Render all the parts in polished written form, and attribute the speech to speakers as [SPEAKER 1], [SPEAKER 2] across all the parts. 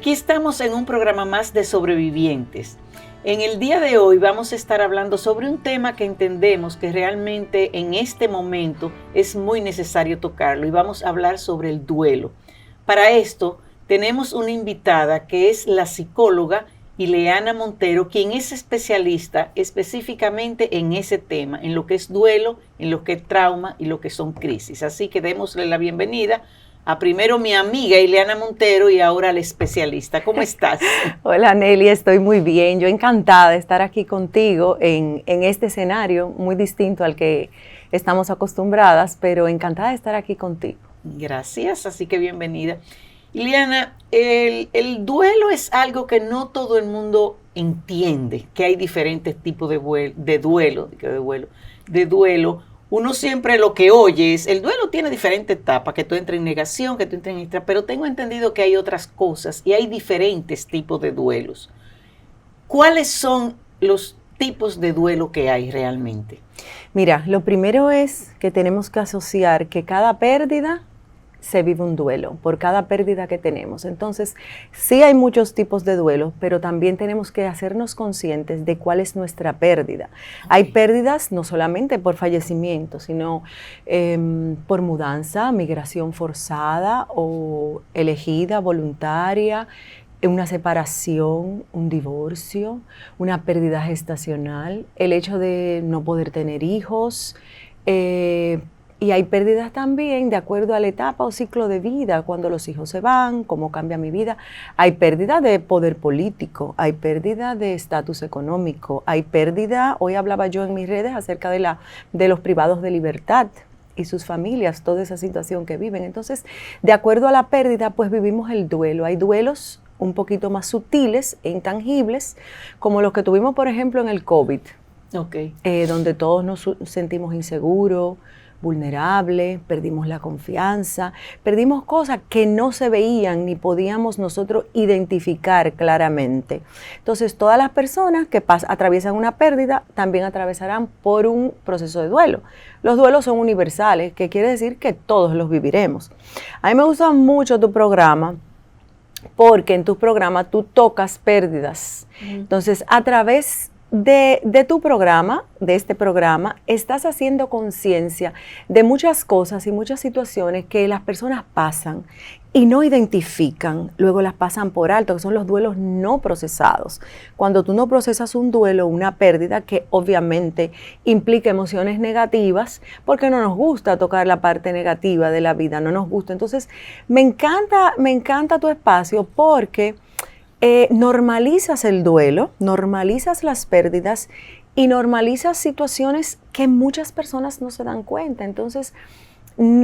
[SPEAKER 1] Aquí estamos en un programa más de sobrevivientes. En el día de hoy vamos a estar hablando sobre un tema que entendemos que realmente en este momento es muy necesario tocarlo y vamos a hablar sobre el duelo. Para esto tenemos una invitada que es la psicóloga Ileana Montero, quien es especialista específicamente en ese tema, en lo que es duelo, en lo que es trauma y lo que son crisis. Así que démosle la bienvenida a primero mi amiga Ileana Montero y ahora la especialista. ¿Cómo estás?
[SPEAKER 2] Hola Nelly, estoy muy bien. Yo encantada de estar aquí contigo en este escenario muy distinto al que estamos acostumbradas, pero encantada de estar aquí contigo.
[SPEAKER 1] Gracias, así que bienvenida. Ileana, el duelo es algo que no todo el mundo entiende, que hay diferentes tipos de duelo. Uno siempre lo que oye es, el duelo tiene diferentes etapas, que tú entras en negación, que tú entras en extra, pero tengo entendido que hay otras cosas y hay diferentes tipos de duelos. ¿Cuáles son los tipos de duelo que hay realmente?
[SPEAKER 2] Mira, lo primero es que tenemos que asociar que cada pérdida se vive un duelo, por cada pérdida que tenemos. Entonces, sí hay muchos tipos de duelo, pero también tenemos que hacernos conscientes de cuál es nuestra pérdida. Okay. Hay pérdidas no solamente por fallecimiento, sino por mudanza, migración forzada o elegida, voluntaria, una separación, un divorcio, una pérdida gestacional, el hecho de no poder tener hijos, y hay pérdidas también de acuerdo a la etapa o ciclo de vida, cuando los hijos se van, cómo cambia mi vida. Hay pérdida de poder político, hay pérdida de estatus económico, hay pérdida, hoy hablaba yo en mis redes acerca de los privados de libertad y sus familias, toda esa situación que viven. Entonces, de acuerdo a la pérdida, pues vivimos el duelo. Hay duelos un poquito más sutiles e intangibles, como los que tuvimos, por ejemplo, en el COVID, donde todos nos sentimos inseguros, vulnerable, perdimos la confianza, perdimos cosas que no se veían ni podíamos nosotros identificar claramente. Entonces, todas las personas que atraviesan una pérdida también atravesarán por un proceso de duelo. Los duelos son universales, que quiere decir que todos los viviremos. A mí me gusta mucho tu programa, porque en tu programa tú tocas pérdidas. Entonces, a través de tu programa, de este programa, estás haciendo conciencia de muchas cosas y muchas situaciones que las personas pasan y no identifican, luego las pasan por alto, que son los duelos no procesados. Cuando tú no procesas un duelo, una pérdida, que obviamente implica emociones negativas, porque no nos gusta tocar la parte negativa de la vida, no nos gusta. Entonces, me encanta tu espacio porque normalizas el duelo, normalizas las pérdidas y normalizas situaciones que muchas personas no se dan cuenta. Entonces,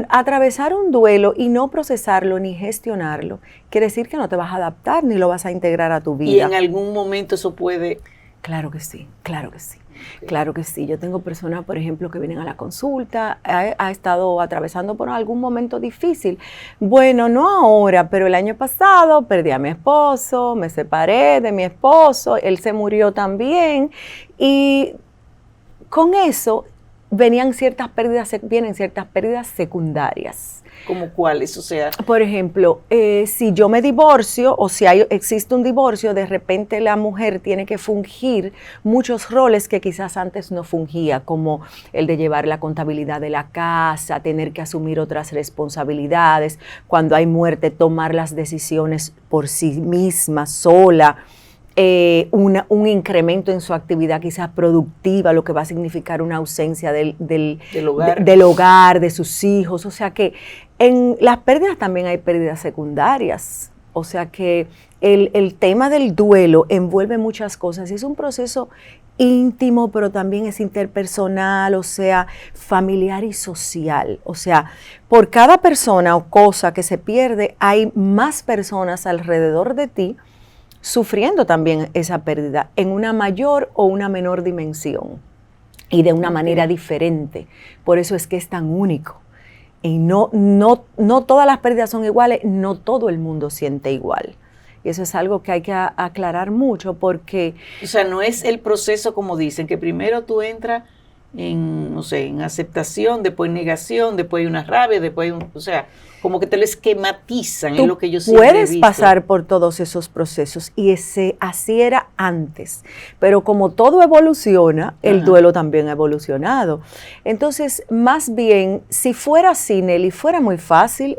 [SPEAKER 2] atravesar un duelo y no procesarlo ni gestionarlo quiere decir que no te vas a adaptar ni lo vas a integrar a tu vida.
[SPEAKER 1] ¿Y en algún momento eso puede?
[SPEAKER 2] Claro que sí, claro que sí. Okay. Claro que sí. Yo tengo personas, por ejemplo, que vienen a la consulta, ha estado atravesando por algún momento difícil. Bueno, no ahora, pero el año pasado perdí a mi esposo, me separé de mi esposo, él se murió también y con eso vienen ciertas pérdidas secundarias.
[SPEAKER 1] ¿Cómo cuáles? O sea,
[SPEAKER 2] por ejemplo, si yo me divorcio o si existe un divorcio, de repente la mujer tiene que fungir muchos roles que quizás antes no fungía, como el de llevar la contabilidad de la casa, tener que asumir otras responsabilidades, cuando hay muerte, tomar las decisiones por sí misma, sola. Un incremento en su actividad quizás productiva, lo que va a significar una ausencia del hogar, de sus hijos. O sea que en las pérdidas también hay pérdidas secundarias. O sea que el tema del duelo envuelve muchas cosas y es un proceso íntimo, pero también es interpersonal, o sea, familiar y social. O sea, por cada persona o cosa que se pierde, hay más personas alrededor de ti sufriendo también esa pérdida en una mayor o una menor dimensión y de una manera diferente. Por eso es que es tan único. Y no todas las pérdidas son iguales, no todo el mundo siente igual. Y eso es algo que hay que aclarar mucho porque...
[SPEAKER 1] O sea, no es el proceso como dicen, que primero tú entras en, no sé, en aceptación, después negación, después una rabia, después o sea... como que te lo esquematizan,
[SPEAKER 2] Tú
[SPEAKER 1] es lo que yo siempre he
[SPEAKER 2] puedes
[SPEAKER 1] visto.
[SPEAKER 2] pasar por todos esos procesos y así era antes, pero como todo evoluciona, el
[SPEAKER 1] Ajá.
[SPEAKER 2] duelo también ha evolucionado. Entonces, más bien, si fuera así, Nelly, fuera muy fácil,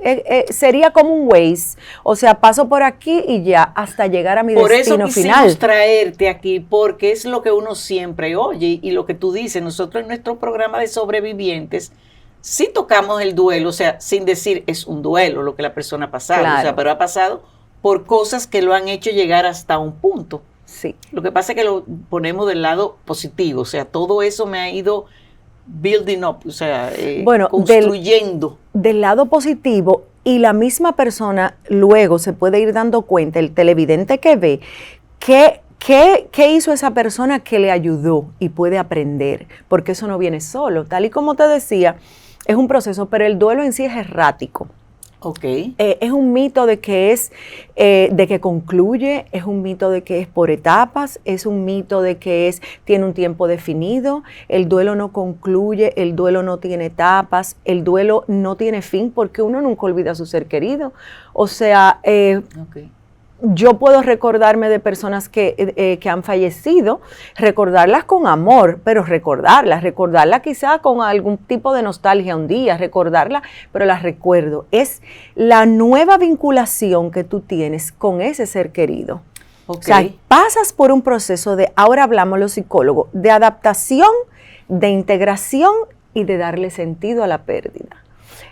[SPEAKER 2] sería como un Waze, o sea, paso por aquí y ya, hasta llegar a mi
[SPEAKER 1] Por eso
[SPEAKER 2] destino
[SPEAKER 1] quisimos
[SPEAKER 2] final.
[SPEAKER 1] traerte aquí, porque es lo que uno siempre oye y lo que tú dices. Nosotros en nuestro programa de sobrevivientes sí tocamos el duelo, o sea, sin decir es un duelo lo que la persona ha pasado, o sea,
[SPEAKER 2] Claro.
[SPEAKER 1] pero ha pasado por cosas que lo han hecho llegar hasta un punto.
[SPEAKER 2] Sí.
[SPEAKER 1] Lo que pasa es que lo ponemos del lado positivo, o sea, todo eso me ha ido building up, o sea,
[SPEAKER 2] Bueno,
[SPEAKER 1] construyendo.
[SPEAKER 2] del lado positivo, y la misma persona luego se puede ir dando cuenta, el televidente que ve, ¿qué hizo esa persona que le ayudó y puede aprender? Porque eso no viene solo. Tal y como te decía, es un proceso, pero el duelo en sí es errático.
[SPEAKER 1] Ok.
[SPEAKER 2] Es un mito de que concluye, es un mito de que es por etapas, es un mito de que tiene un tiempo definido. El duelo no concluye, el duelo no tiene etapas, el duelo no tiene fin porque uno nunca olvida a su ser querido. O sea,
[SPEAKER 1] Okay.
[SPEAKER 2] yo puedo recordarme de personas que han fallecido, recordarlas con amor, pero recordarlas quizá con algún tipo de nostalgia un día, recordarlas, pero las recuerdo. Es la nueva vinculación que tú tienes con ese ser querido.
[SPEAKER 1] Okay.
[SPEAKER 2] O sea, pasas por un proceso de, ahora hablamos los psicólogos, de adaptación, de integración y de darle sentido a la pérdida.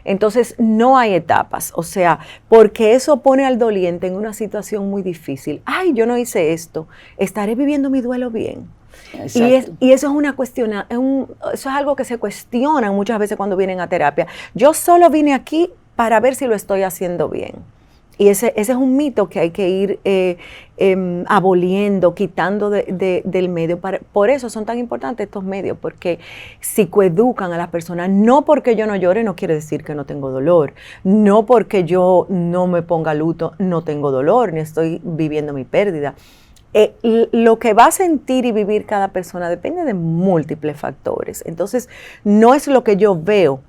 [SPEAKER 2] Entonces, no hay etapas, o sea, porque eso pone al doliente en una situación muy difícil. Ay, yo no hice esto, estaré viviendo mi duelo bien. Y eso es una cuestión, eso es algo que se cuestiona muchas veces cuando vienen a terapia. Yo solo vine aquí para ver si lo estoy haciendo bien. Y ese es un mito que hay que ir aboliendo, quitando del medio. Por eso son tan importantes estos medios, porque psicoeducan a las personas. No porque yo no llore no quiere decir que no tengo dolor. No porque yo no me ponga luto no tengo dolor, ni estoy viviendo mi pérdida. Lo que va a sentir y vivir cada persona depende de múltiples factores. Entonces, no es lo que yo veo.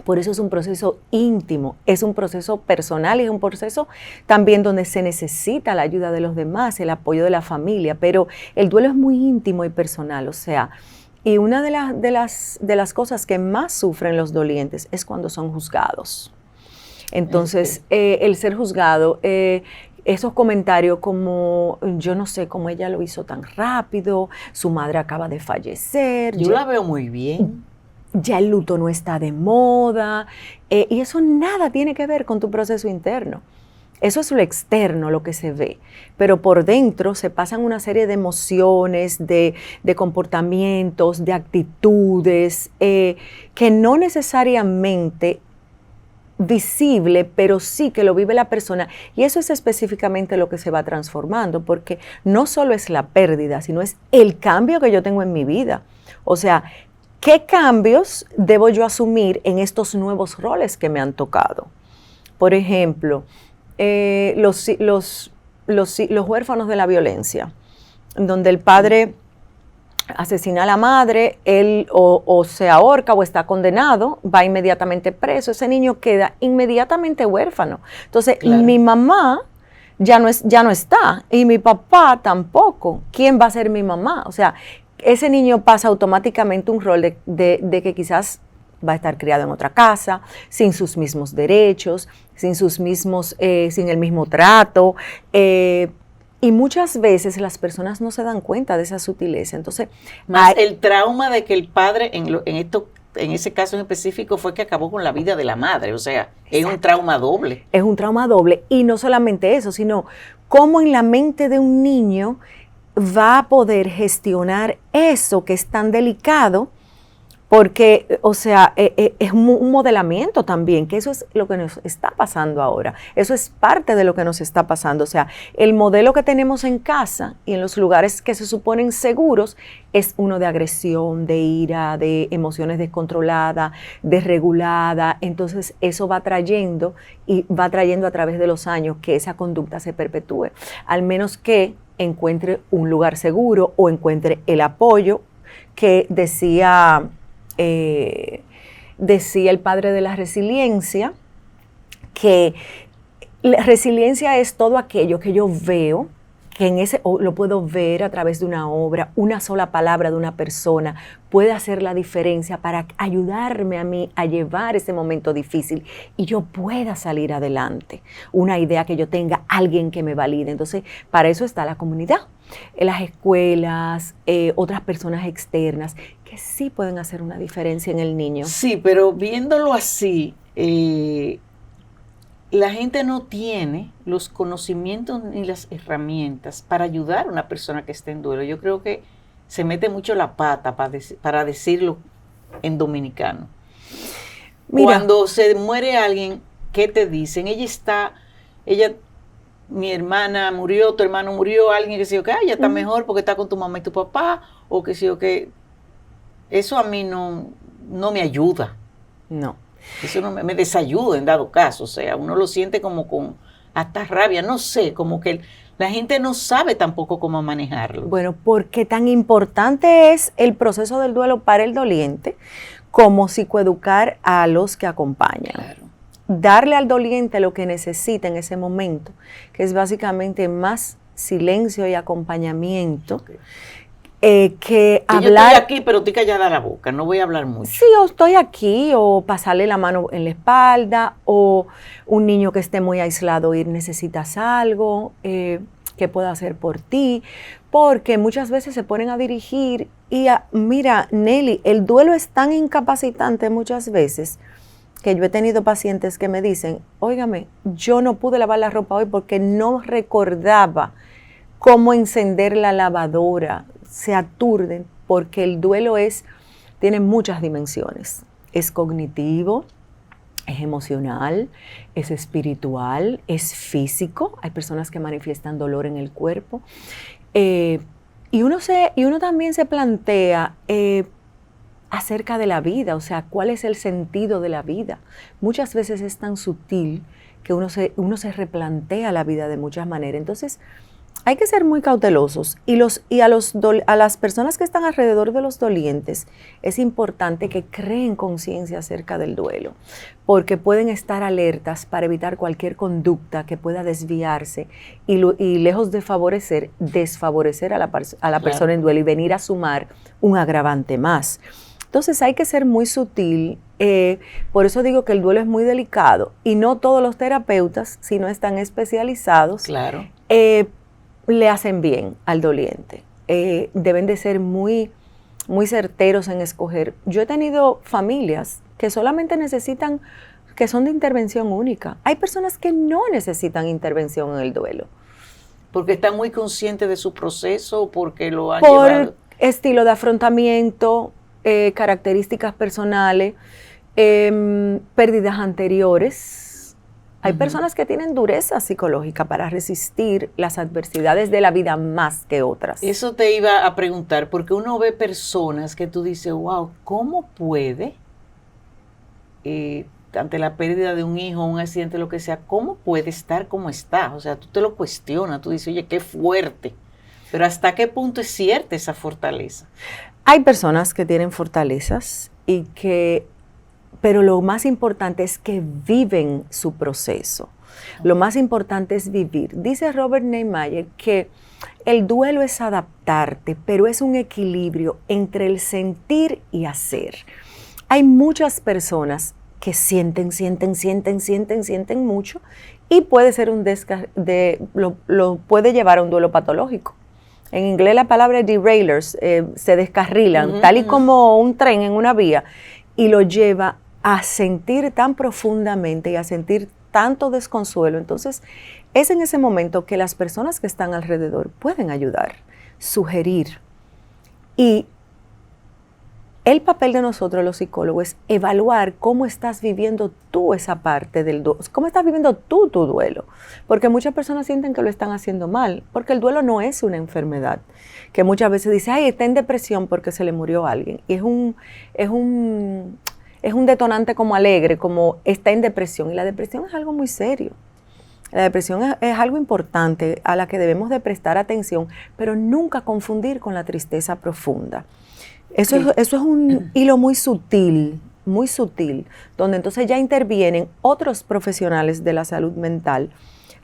[SPEAKER 2] Por eso es un proceso íntimo, es un proceso personal y es un proceso también donde se necesita la ayuda de los demás, el apoyo de la familia, pero el duelo es muy íntimo y personal, o sea, y una de las cosas que más sufren los dolientes es cuando son juzgados. Entonces, el ser juzgado, esos comentarios como, yo no sé cómo ella lo hizo tan rápido, su madre acaba de fallecer.
[SPEAKER 1] Yo la veo muy bien.
[SPEAKER 2] Ya el luto no está de moda, y eso nada tiene que ver con tu proceso interno. Eso es lo externo, lo que se ve, pero por dentro se pasan una serie de emociones, de comportamientos, de actitudes, que no necesariamente visible, pero sí que lo vive la persona, y eso es específicamente lo que se va transformando, porque no solo es la pérdida, sino es el cambio que yo tengo en mi vida. O sea, ¿qué cambios debo yo asumir en estos nuevos roles que me han tocado? Por ejemplo, los huérfanos de la violencia, donde el padre asesina a la madre, él o se ahorca o está condenado, va inmediatamente preso, ese niño queda inmediatamente huérfano. Entonces, claro, mi mamá ya no está, y mi papá tampoco. ¿Quién va a ser mi mamá? O sea, ese niño pasa automáticamente un rol de que quizás va a estar criado en otra casa, sin sus mismos derechos, sin el mismo trato, y muchas veces las personas no se dan cuenta de esa sutileza. Entonces,
[SPEAKER 1] más el trauma de que el padre, en ese caso en específico, fue que acabó con la vida de la madre, o sea, es un trauma doble.
[SPEAKER 2] Es un trauma doble, y no solamente eso, sino cómo en la mente de un niño va a poder gestionar eso que es tan delicado, porque, o sea, es un modelamiento también, que eso es lo que nos está pasando ahora, eso es parte de lo que nos está pasando. O sea, el modelo que tenemos en casa y en los lugares que se suponen seguros es uno de agresión, de ira, de emociones descontroladas, desregulada. Entonces eso va trayendo a través de los años que esa conducta se perpetúe, al menos que encuentre un lugar seguro o encuentre el apoyo que decía el padre de la resiliencia, que la resiliencia es todo aquello que yo veo, que lo puedo ver a través de una obra, una sola palabra de una persona puede hacer la diferencia para ayudarme a mí a llevar ese momento difícil y yo pueda salir adelante. Una idea que yo tenga, alguien que me valide. Entonces, para eso está la comunidad, las escuelas, otras personas externas que sí pueden hacer una diferencia en el niño.
[SPEAKER 1] Sí, pero viéndolo así, la gente no tiene los conocimientos ni las herramientas para ayudar a una persona que esté en duelo. Yo creo que se mete mucho la pata para decirlo en dominicano. Mira, cuando se muere alguien, ¿qué te dicen? Mi hermana murió, tu hermano murió, alguien que sé yo que ella está mejor porque está con tu mamá y tu papá, o que sé yo que eso a mí no me ayuda.
[SPEAKER 2] No.
[SPEAKER 1] Eso no me desayuda en dado caso, o sea, uno lo siente como con hasta rabia, no sé, como que la gente no sabe tampoco cómo manejarlo.
[SPEAKER 2] Bueno, porque tan importante es el proceso del duelo para el doliente como psicoeducar a los que acompañan.
[SPEAKER 1] Claro.
[SPEAKER 2] Darle al doliente lo que necesita en ese momento, que es básicamente más silencio y acompañamiento.
[SPEAKER 1] Okay.
[SPEAKER 2] Que hablar.
[SPEAKER 1] Yo estoy aquí, pero estoy callada la boca, no voy a hablar mucho.
[SPEAKER 2] Sí, o estoy aquí, o pasarle la mano en la espalda, o un niño que esté muy aislado y necesitas algo, que pueda hacer por ti, porque muchas veces se ponen a dirigir y mira, Nelly, el duelo es tan incapacitante muchas veces que yo he tenido pacientes que me dicen, óigame, yo no pude lavar la ropa hoy porque no recordaba cómo encender la lavadora. Se aturden porque el duelo tiene muchas dimensiones. Es cognitivo, es emocional, es espiritual, es físico. Hay personas que manifiestan dolor en el cuerpo. Y uno también se plantea acerca de la vida, o sea, ¿cuál es el sentido de la vida? Muchas veces es tan sutil que uno se replantea la vida de muchas maneras. Entonces, hay que ser muy cautelosos a las personas que están alrededor de los dolientes es importante que creen conciencia acerca del duelo, porque pueden estar alertas para evitar cualquier conducta que pueda desviarse y lejos de desfavorecer a la persona en duelo y venir a sumar un agravante más. Entonces hay que ser muy sutil, por eso digo que el duelo es muy delicado y no todos los terapeutas, si no están especializados,
[SPEAKER 1] claro,
[SPEAKER 2] le hacen bien al doliente. Deben de ser muy, muy certeros en escoger. Yo he tenido familias que solamente que son de intervención única. Hay personas que no necesitan intervención en el duelo.
[SPEAKER 1] Porque están muy conscientes de su proceso, porque lo han llevado.
[SPEAKER 2] Por estilo de afrontamiento, características personales, pérdidas anteriores. Hay personas que tienen dureza psicológica para resistir las adversidades de la vida más que otras.
[SPEAKER 1] Eso te iba a preguntar, porque uno ve personas que tú dices, wow, ¿cómo puede, ante la pérdida de un hijo, un accidente, lo que sea, cómo puede estar como está? O sea, tú te lo cuestionas, tú dices, oye, qué fuerte. Pero ¿hasta qué punto es cierta esa fortaleza?
[SPEAKER 2] Hay personas que tienen fortalezas pero lo más importante es que viven su proceso. Lo más importante es vivir. Dice Robert Neymayer que el duelo es adaptarte, pero es un equilibrio entre el sentir y hacer. Hay muchas personas que sienten mucho y puede ser lo puede llevar a un duelo patológico. En inglés la palabra es derailers, se descarrilan, tal y como un tren en una vía, y lo lleva a sentir tan profundamente y a sentir tanto desconsuelo. Entonces, es en ese momento que las personas que están alrededor pueden ayudar, sugerir. Y el papel de nosotros los psicólogos es evaluar cómo estás viviendo tú esa parte del duelo, cómo estás viviendo tú tu duelo. Porque muchas personas sienten que lo están haciendo mal, porque el duelo no es una enfermedad. Que muchas veces dice, ay, está en depresión porque se le murió a alguien. Y es un detonante como alegre, como está en depresión. Y la depresión es algo muy serio. La depresión es algo importante a la que debemos de prestar atención, pero nunca confundir con la tristeza profunda. Eso es un hilo muy sutil muy sutil, donde entonces ya intervienen otros profesionales de la salud mental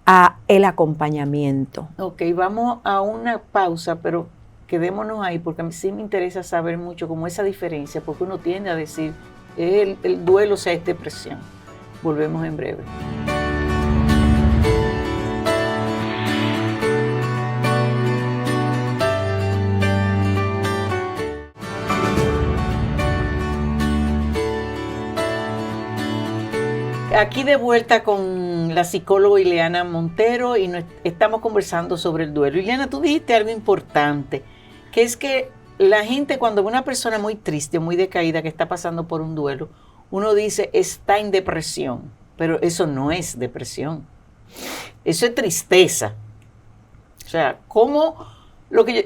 [SPEAKER 2] a el acompañamiento.
[SPEAKER 1] Ok, vamos a una pausa, pero quedémonos ahí porque a mí sí me interesa saber mucho como esa diferencia, porque uno tiende a decir el duelo, o sea, es depresión. Volvemos en breve. Aquí de vuelta con la psicóloga Ileana Montero y estamos conversando sobre el duelo. Ileana, tú dijiste algo importante, que es que la gente cuando ve una persona muy triste, muy decaída, que está pasando por un duelo, uno dice está en depresión, pero eso no es depresión, eso es tristeza. O sea,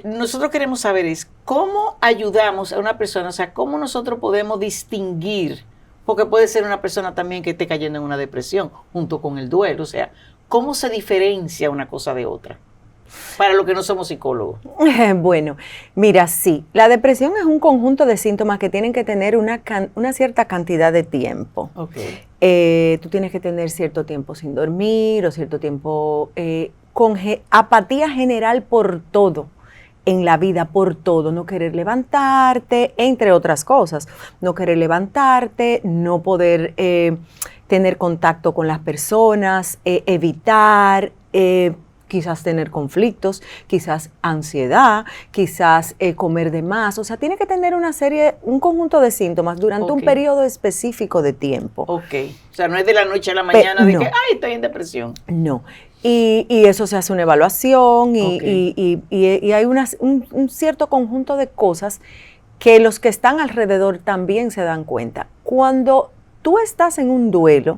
[SPEAKER 1] nosotros queremos saber es cómo ayudamos a una persona, o sea, cómo nosotros podemos distinguir. Porque puede ser una persona también que esté cayendo en una depresión junto con el duelo. O sea, ¿cómo se diferencia una cosa de otra? Para los que no somos psicólogos.
[SPEAKER 2] Bueno, mira, sí, la depresión es un conjunto de síntomas que tienen que tener una cierta cantidad de tiempo.
[SPEAKER 1] Okay.
[SPEAKER 2] Tú tienes que tener cierto tiempo sin dormir o cierto tiempo con apatía general por todo. En la vida, por todo, no querer levantarte, entre otras cosas, no querer levantarte, no poder tener contacto con las personas, evitar, quizás tener conflictos, quizás ansiedad, quizás comer de más, o sea, tiene que tener un conjunto de síntomas durante un periodo específico de tiempo.
[SPEAKER 1] Ok, o sea, no es de la noche a la mañana de que, ay, estoy en depresión.
[SPEAKER 2] No. Y eso se hace una evaluación y hay un cierto conjunto de cosas que los que están alrededor también se dan cuenta. Cuando tú estás en un duelo,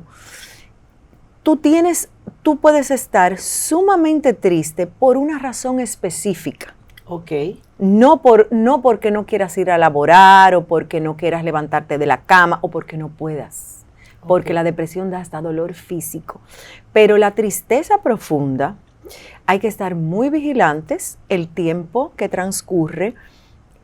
[SPEAKER 2] tú puedes estar sumamente triste por una razón específica.
[SPEAKER 1] Ok.
[SPEAKER 2] No porque no quieras ir a laborar o porque no quieras levantarte de la cama o porque no puedas. Porque la depresión da hasta dolor físico. Pero la tristeza profunda, hay que estar muy vigilantes el tiempo que transcurre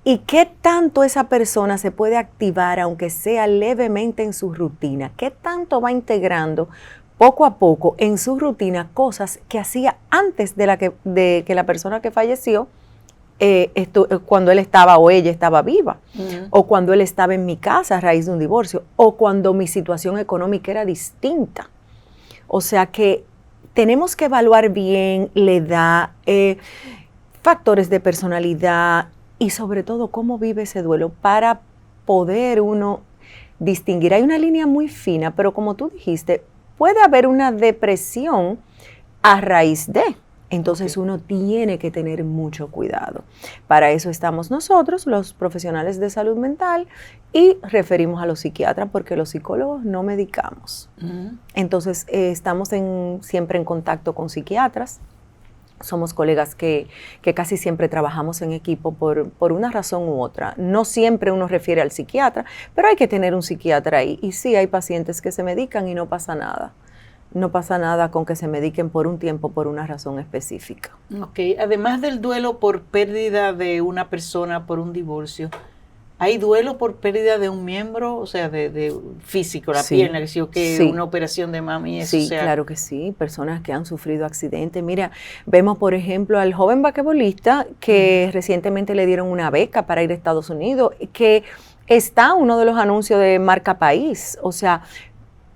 [SPEAKER 2] y qué tanto esa persona se puede activar, aunque sea levemente en su rutina, qué tanto va integrando poco a poco en su rutina cosas que hacía antes de que la persona que falleció, cuando él estaba o ella estaba viva, o cuando él estaba en mi casa a raíz de un divorcio, o cuando mi situación económica era distinta. O sea que tenemos que evaluar bien la edad, factores de personalidad y sobre todo cómo vive ese duelo para poder uno distinguir. Hay una línea muy fina, pero como tú dijiste, puede haber una depresión a raíz de. Entonces uno tiene que tener mucho cuidado. Para eso estamos nosotros, los profesionales de salud mental, y referimos a los psiquiatras porque los psicólogos no medicamos. Entonces estamos siempre en contacto con psiquiatras. Somos colegas que casi siempre trabajamos en equipo por una razón u otra. No siempre uno refiere al psiquiatra, pero hay que tener un psiquiatra ahí. Y sí, hay pacientes que se medican y no pasa nada. No pasa nada con que se mediquen por un tiempo por una razón específica.
[SPEAKER 1] Ok, además del duelo por pérdida de una persona por un divorcio, ¿hay duelo por pérdida de un miembro? O sea, de físico, la pierna, una operación de mama y eso.
[SPEAKER 2] Sí, claro que sí, personas que han sufrido accidentes. Mira, vemos por ejemplo al joven basquetbolista que recientemente le dieron una beca para ir a Estados Unidos, que está uno de los anuncios de Marca País, o sea,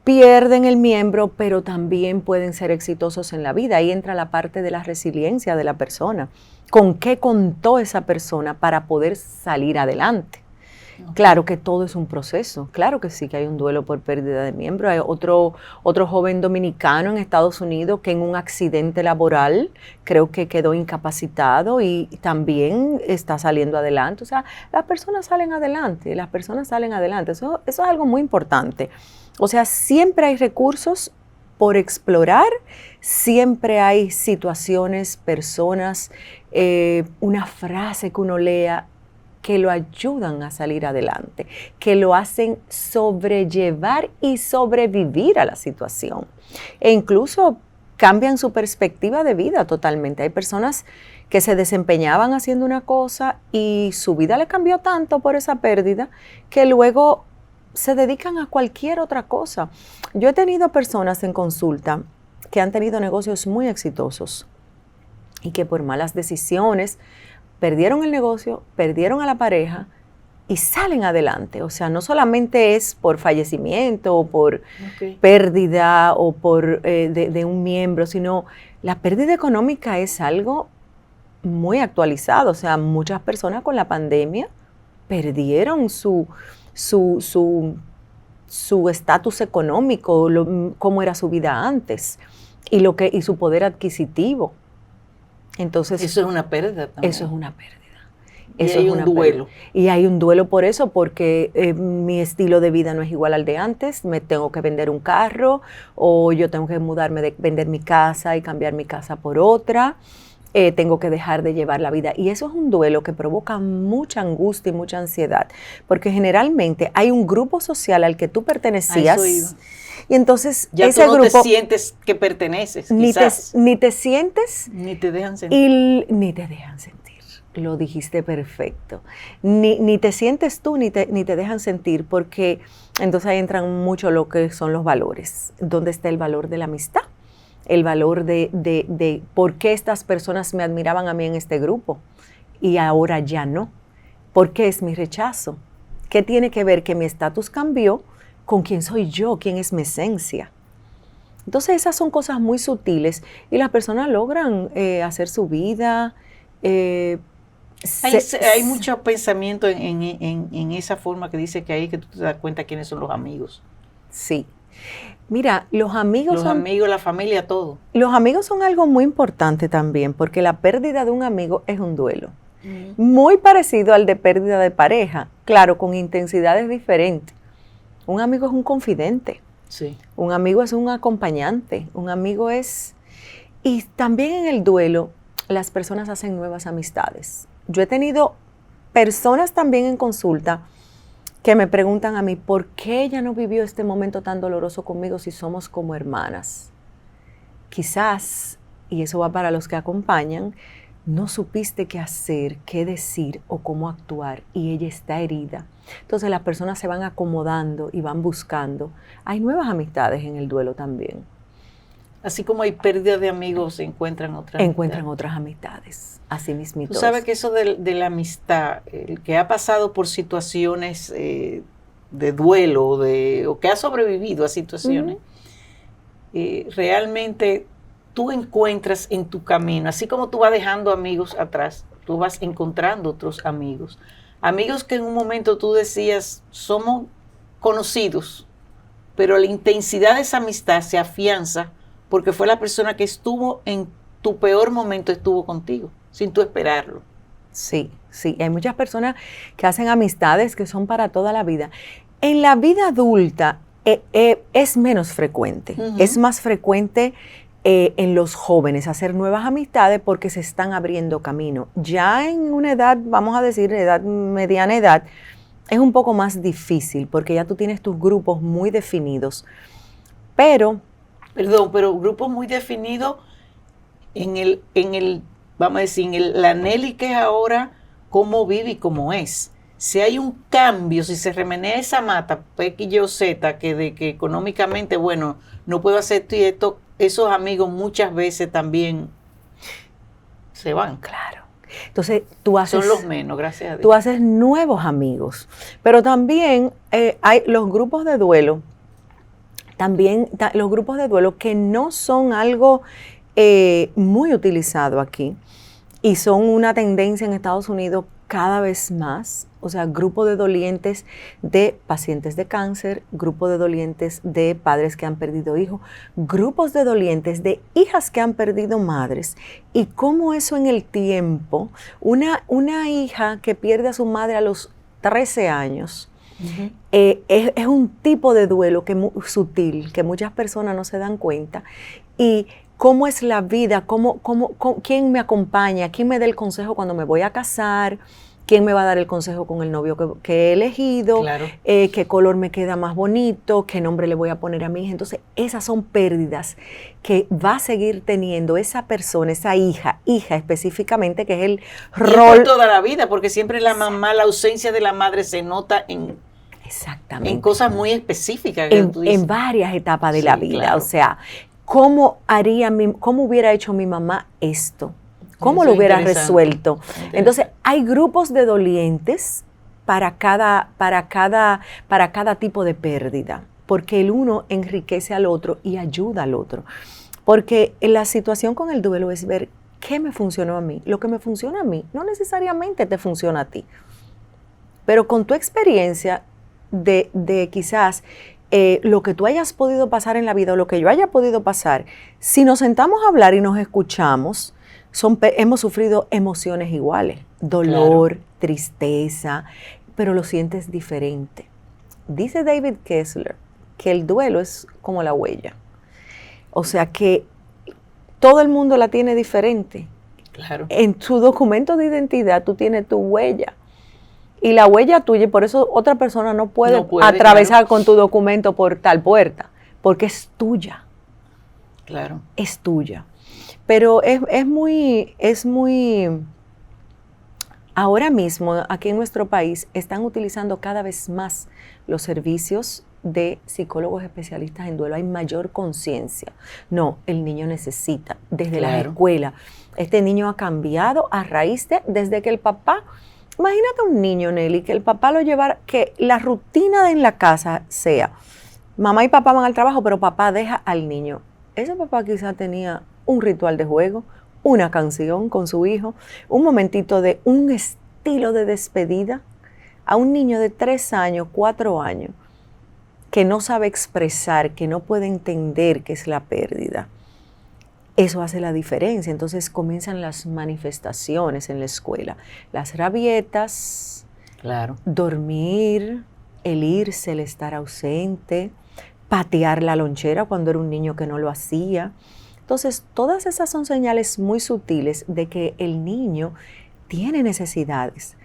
[SPEAKER 2] pierden el miembro, pero también pueden ser exitosos en la vida. Ahí entra la parte de la resiliencia de la persona. ¿Con qué contó esa persona para poder salir adelante? Okay. Claro que todo es un proceso. Claro que sí que hay un duelo por pérdida de miembro. Hay otro joven dominicano en Estados Unidos que en un accidente laboral creo que quedó incapacitado y también está saliendo adelante. O sea, las personas salen adelante. Eso es algo muy importante. O sea, siempre hay recursos por explorar, siempre hay situaciones, personas, una frase que uno lea que lo ayudan a salir adelante, que lo hacen sobrellevar y sobrevivir a la situación. E incluso cambian su perspectiva de vida totalmente. Hay personas que se desempeñaban haciendo una cosa y su vida le cambió tanto por esa pérdida que luego se dedican a cualquier otra cosa. Yo he tenido personas en consulta que han tenido negocios muy exitosos y que por malas decisiones perdieron el negocio, perdieron a la pareja y salen adelante. O sea, no solamente es por fallecimiento o por pérdida o por de un miembro, sino la pérdida económica es algo muy actualizado. O sea, muchas personas con la pandemia perdieron su estatus económico, cómo era su vida antes y su poder adquisitivo. Entonces,
[SPEAKER 1] eso es una pérdida también.
[SPEAKER 2] Eso es una pérdida.
[SPEAKER 1] Eso hay un duelo.
[SPEAKER 2] Y hay un duelo por eso, porque mi estilo de vida no es igual al de antes. Me tengo que vender un carro o yo tengo que mudarme, vender mi casa y cambiar mi casa por otra. Tengo que dejar de llevar la vida. Y eso es un duelo que provoca mucha angustia y mucha ansiedad, porque generalmente hay un grupo social al que tú pertenecías.
[SPEAKER 1] A eso iba.
[SPEAKER 2] Y entonces
[SPEAKER 1] ya
[SPEAKER 2] ese
[SPEAKER 1] tú no
[SPEAKER 2] grupo,
[SPEAKER 1] te sientes que perteneces,
[SPEAKER 2] ni te sientes.
[SPEAKER 1] Ni te dejan sentir.
[SPEAKER 2] Ni te dejan sentir. Lo dijiste perfecto. Ni te sientes tú, ni te dejan sentir, porque entonces ahí entran mucho lo que son los valores. ¿Dónde está el valor de la amistad? El valor de por qué estas personas me admiraban a mí en este grupo y ahora ya no. ¿Por qué es mi rechazo? ¿Qué tiene que ver que mi estatus cambió con quién soy yo, quién es mi esencia? Entonces esas son cosas muy sutiles y las personas logran hacer su vida.
[SPEAKER 1] Hay mucho pensamiento en esa forma que dice que hay que tú te das cuenta quiénes son los amigos.
[SPEAKER 2] Sí. Mira, los amigos,
[SPEAKER 1] la familia, todo.
[SPEAKER 2] Los amigos son algo muy importante también, porque la pérdida de un amigo es un duelo. Muy parecido al de pérdida de pareja, claro, con intensidades diferentes. Un amigo es un confidente.
[SPEAKER 1] Sí.
[SPEAKER 2] Un amigo es un acompañante. Un amigo es... Y también en el duelo, las personas hacen nuevas amistades. Yo he tenido personas también en consulta que me preguntan a mí, ¿por qué ella no vivió este momento tan doloroso conmigo si somos como hermanas? Quizás, y eso va para los que acompañan, no supiste qué hacer, qué decir o cómo actuar y ella está herida. Entonces las personas se van acomodando y van buscando. Hay nuevas amistades en el duelo también.
[SPEAKER 1] Así como hay pérdida de amigos, se encuentran
[SPEAKER 2] otras amistades. Así mismito.
[SPEAKER 1] Tú sabes que eso de la amistad, el que ha pasado por situaciones de duelo o que ha sobrevivido a situaciones, realmente tú encuentras en tu camino, así como tú vas dejando amigos atrás, tú vas encontrando otros amigos. Amigos que en un momento tú decías, somos conocidos, pero la intensidad de esa amistad se afianza porque fue la persona que estuvo en tu peor momento, estuvo contigo, sin tú esperarlo.
[SPEAKER 2] Sí, sí. Hay muchas personas que hacen amistades que son para toda la vida. En la vida adulta es menos frecuente. Es más frecuente en los jóvenes hacer nuevas amistades porque se están abriendo camino. Ya en una edad, vamos a decir, mediana edad, es un poco más difícil porque ya tú tienes tus grupos muy definidos. Pero
[SPEAKER 1] grupos muy definidos vamos a decir, la Nelly que es ahora, cómo vive y cómo es. Si hay un cambio, si se remenea esa mata, X, Y o Z, que económicamente, bueno, no puedo hacer esto y esto, esos amigos muchas veces también se van.
[SPEAKER 2] Claro. Entonces, tú haces...
[SPEAKER 1] Son los menos, gracias a Dios.
[SPEAKER 2] Tú haces nuevos amigos. Pero también hay los grupos de duelo, los grupos de duelo que no son algo muy utilizado aquí y son una tendencia en Estados Unidos cada vez más. O sea, grupo de dolientes de pacientes de cáncer, grupo de dolientes de padres que han perdido hijos, grupos de dolientes de hijas que han perdido madres. Y cómo eso en el tiempo, una hija que pierde a su madre a los 13 años, es un tipo de duelo que es muy sutil, que muchas personas no se dan cuenta. Y cómo es la vida, quién me acompaña, quién me da el consejo cuando me voy a casar, quién me va a dar el consejo con el novio que he elegido,
[SPEAKER 1] claro.
[SPEAKER 2] Qué color me queda más bonito, qué nombre le voy a poner a mi hija. Entonces, esas son pérdidas que va a seguir teniendo esa persona, esa hija específicamente, que es el rol.
[SPEAKER 1] Por toda la vida, porque siempre la mamá, la ausencia de la madre se nota en
[SPEAKER 2] Exactamente.
[SPEAKER 1] En cosas muy específicas. Que tú dices.
[SPEAKER 2] En varias etapas de la vida.
[SPEAKER 1] Claro.
[SPEAKER 2] O sea, ¿cómo hubiera hecho mi mamá esto? ¿Cómo
[SPEAKER 1] Eso
[SPEAKER 2] lo hubiera
[SPEAKER 1] interesante.
[SPEAKER 2] resuelto? Entonces, hay grupos de dolientes para cada tipo de pérdida, porque el uno enriquece al otro y ayuda al otro. Porque la situación con el duelo es ver qué me funcionó a mí. Lo que me funciona a mí no necesariamente te funciona a ti. Pero con tu experiencia de quizás lo que tú hayas podido pasar en la vida o lo que yo haya podido pasar, si nos sentamos a hablar y nos escuchamos, hemos sufrido emociones iguales, dolor, claro, tristeza, pero lo sientes diferente. Dice David Kessler que el duelo es como la huella. O sea que todo el mundo la tiene diferente.
[SPEAKER 1] Claro.
[SPEAKER 2] En tu documento de identidad tú tienes tu huella. Y la huella tuya, y por eso otra persona no puede atravesar, claro, con tu documento por tal puerta, porque es tuya.
[SPEAKER 1] Claro.
[SPEAKER 2] Es tuya. Pero es muy, ahora mismo aquí en nuestro país están utilizando cada vez más los servicios de psicólogos especialistas en duelo. Hay mayor conciencia. No, el niño necesita, desde la escuela. Este niño ha cambiado a raíz desde que el papá, imagínate un niño, Nelly, que el papá lo llevara, que la rutina en la casa sea, mamá y papá van al trabajo, pero papá deja al niño. Ese papá quizás tenía un ritual de juego, una canción con su hijo, un momentito de un estilo de despedida a un niño de 3 años, 4 años, que no sabe expresar, que no puede entender qué es la pérdida. Eso hace la diferencia. Entonces comienzan las manifestaciones en la escuela. Las rabietas,
[SPEAKER 1] claro,
[SPEAKER 2] dormir, el irse, el estar ausente, patear la lonchera cuando era un niño que no lo hacía. Entonces, todas esas son señales muy sutiles de que el niño tiene necesidades.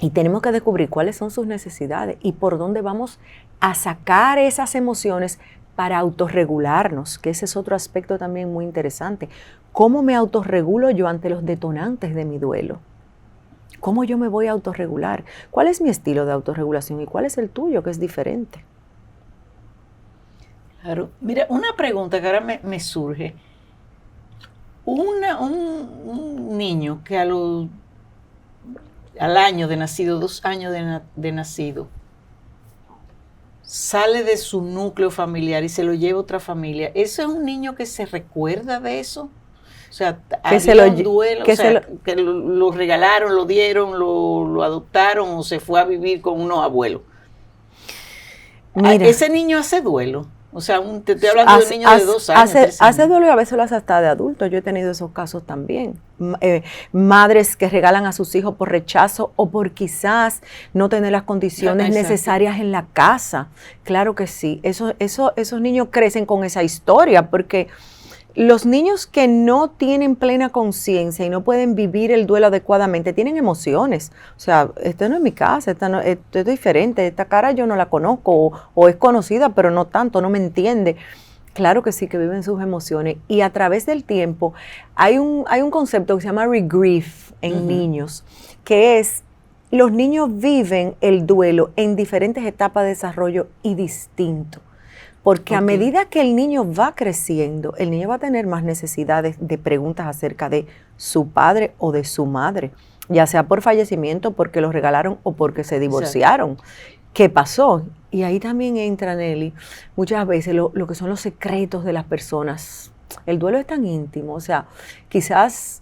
[SPEAKER 2] Y tenemos que descubrir cuáles son sus necesidades y por dónde vamos a sacar esas emociones para autorregularnos, que ese es otro aspecto también muy interesante. ¿Cómo me autorregulo yo ante los detonantes de mi duelo? ¿Cómo yo me voy a autorregular? ¿Cuál es mi estilo de autorregulación y cuál es el tuyo, que es diferente?
[SPEAKER 1] Claro. Mira, una pregunta que ahora me surge. Un niño que al año de nacido, 2 años de nacido, sale de su núcleo familiar y se lo lleva a otra familia, ¿eso es un niño que se recuerda de eso? O sea, había un duelo, que lo regalaron, lo dieron, lo adoptaron o se fue a vivir con unos abuelos. Mira, ¿ese niño hace duelo? O sea, te estoy hablando de un niño de 2 años.
[SPEAKER 2] Hace duelo y a veces lo hace hasta de adulto. Yo he tenido esos casos también. Madres que regalan a sus hijos por rechazo o por quizás no tener las condiciones necesarias en la casa. Claro que sí. Esos niños crecen con esa historia porque los niños que no tienen plena conciencia y no pueden vivir el duelo adecuadamente tienen emociones. O sea, esto no es mi casa, esto es diferente, esta cara yo no la conozco o es conocida pero no tanto, no me entiende. Claro que sí, que viven sus emociones y a través del tiempo hay un concepto que se llama regrief en niños, que es los niños viven el duelo en diferentes etapas de desarrollo y distinto. Porque a medida que el niño va creciendo, el niño va a tener más necesidades de preguntas acerca de su padre o de su madre, ya sea por fallecimiento, porque los regalaron o porque se divorciaron. ¿Qué pasó? Y ahí también entra, Nelly, muchas veces lo que son los secretos de las personas. El duelo es tan íntimo, o sea, quizás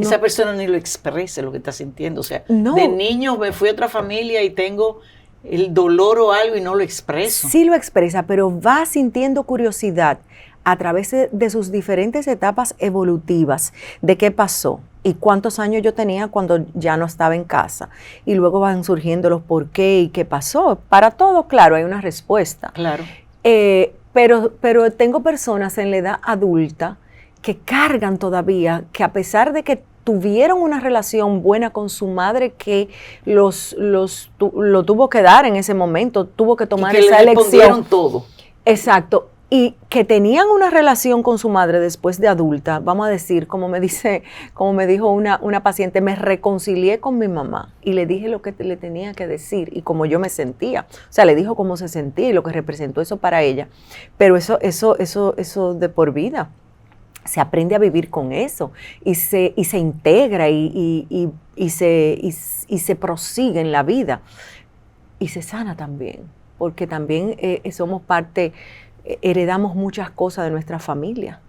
[SPEAKER 1] esa persona ni lo expresa lo que está sintiendo. O sea, de niño me fui a otra familia y tengo el dolor o algo y no lo expreso.
[SPEAKER 2] Sí lo expresa, pero va sintiendo curiosidad a través de sus diferentes etapas evolutivas, de qué pasó y cuántos años yo tenía cuando ya no estaba en casa. Y luego van surgiendo los por qué y qué pasó. Para todo, claro, hay una respuesta.
[SPEAKER 1] Claro.
[SPEAKER 2] Pero tengo personas en la edad adulta que cargan todavía, que a pesar de que tuvieron una relación buena con su madre que lo tuvo que dar en ese momento, tuvo que tomar esa elección.
[SPEAKER 1] Todo.
[SPEAKER 2] Exacto. y que tenían una relación con su madre después de adulta, vamos a decir, como me dijo una paciente, me reconcilié con mi mamá y le dije lo que le tenía que decir y cómo yo me sentía. O sea, le dijo cómo se sentía y lo que representó eso para ella. Pero eso de por vida. Se aprende a vivir con eso y se integra y se prosigue en la vida. Y se sana también, porque también somos parte, heredamos muchas cosas de nuestra familia.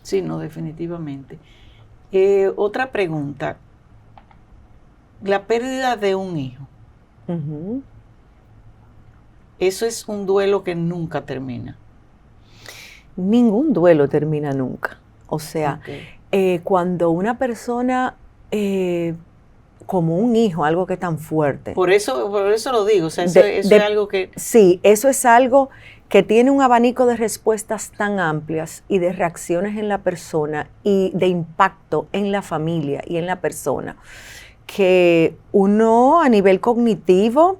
[SPEAKER 1] Sí, no, definitivamente. Otra pregunta. La pérdida de un hijo.
[SPEAKER 2] Uh-huh.
[SPEAKER 1] Eso es un duelo que nunca termina.
[SPEAKER 2] Ningún duelo termina nunca. O sea, cuando una persona, como un hijo, algo que es tan fuerte.
[SPEAKER 1] Por eso lo digo, o sea, eso es algo que...
[SPEAKER 2] Sí, eso es algo que tiene un abanico de respuestas tan amplias y de reacciones en la persona y de impacto en la familia y en la persona, que uno a nivel cognitivo,